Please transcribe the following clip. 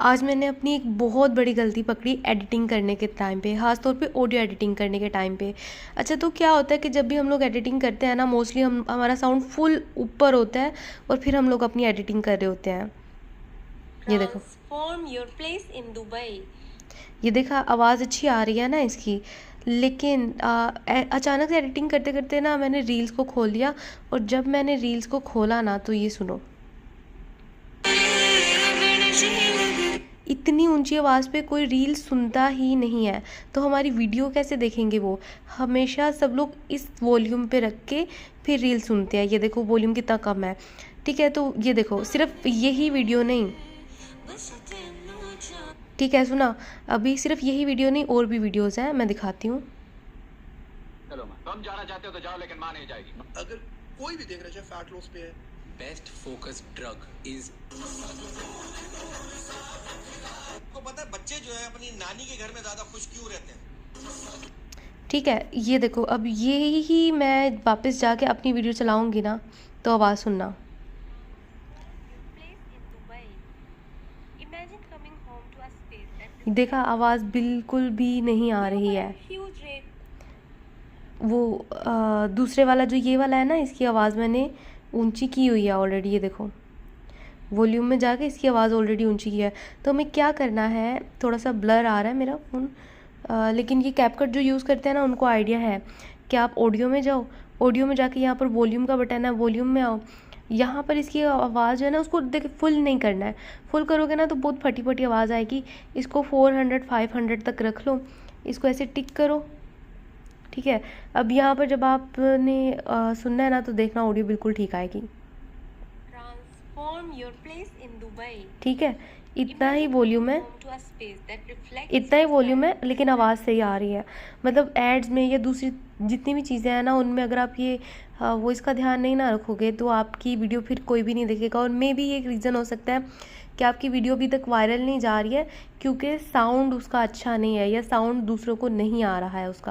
आज मैंने अपनी एक बहुत बड़ी गलती पकड़ी एडिटिंग करने के टाइम पे, ख़ास तौर पे ऑडियो एडिटिंग करने के टाइम पे। अच्छा, तो क्या होता है कि जब भी हम लोग एडिटिंग करते हैं ना, मोस्टली हमारा साउंड फुल ऊपर होता है और फिर हम लोग अपनी एडिटिंग कर रहे होते हैं। ये देखो, transform your place in Dubai. ये देखा आवाज़ अच्छी आ रही है ना इसकी, लेकिन अचानक से एडिटिंग करते करते ना मैंने रील्स को खोल लिया, और जब मैंने रील्स को खोला ना तो ये सुनो, इतनी ऊंची आवाज़ पे कोई रील सुनता ही नहीं है, तो हमारी वीडियो कैसे देखेंगे वो। हमेशा सब लोग इस वॉल्यूम पे रख के फिर रील सुनते हैं। ये देखो वॉल्यूम कितना कम है, ठीक है। तो ये देखो, सिर्फ यही वीडियो नहीं, ठीक है, सुना, अभी सिर्फ यही वीडियो नहीं और भी वीडियोज़ हैं, मैं दिखाती हूँ। चलो माँ, तुम जाना चाहते हो तो जाओ, लेकिन माँ नहीं जाएगी। अगर कोई भी देख रहा है फैट लॉस पे है, बेस्ट फोकस ड्रग इज, आपको पता है बच्चे जो है अपनी नानी के घर में ज्यादा खुश क्यों रहते हैं? ठीक है, ये देखो, अब ये ही मैं वापस जाके अपनी वीडियो चलाऊंगी ना तो आवाज़ सुनना। देखा, आवाज़ बिल्कुल भी नहीं आ रही है। वो दूसरे वाला जो ये वाला है ना, इसकी आवाज़ मैंने ऊंची की हुई है ऑलरेडी। ये देखो, वॉल्यूम में जाके इसकी आवाज़ ऑलरेडी ऊंची की है। तो हमें क्या करना है, थोड़ा सा ब्लर आ रहा है मेरा फ़ोन, लेकिन ये कैपकट जो यूज़ करते हैं ना उनको आइडिया है कि आप ऑडियो में जाओ, ऑडियो में जाके यहाँ पर वॉल्यूम का बटन है, वॉल्यूम में आओ, यहाँ पर इसकी आवाज़ जो है ना उसको देखिए फुल नहीं करना है। फुल करोगे ना तो बहुत फटी फटी आवाज़ आएगी। इसको 400 500 तक रख लो, इसको ऐसे टिक करो, ठीक है। अब यहाँ पर जब आपने सुनना है ना तो देखना ऑडियो बिल्कुल ठीक आएगी। Transform your place in Dubai. ठीक है, इतना ही वॉल्यूम है, इतना ही वॉल्यूम है, लेकिन आवाज़ सही आ रही है। मतलब एड्स में या दूसरी जितनी भी चीज़ें हैं ना उनमें अगर आप ये वो इसका ध्यान नहीं ना रखोगे तो आपकी वीडियो फिर कोई भी नहीं देखेगा। और मे भी एक रीज़न हो सकता है कि आपकी वीडियो अभी तक वायरल नहीं जा रही है क्योंकि साउंड उसका अच्छा नहीं है, या साउंड दूसरों को नहीं आ रहा है उसका।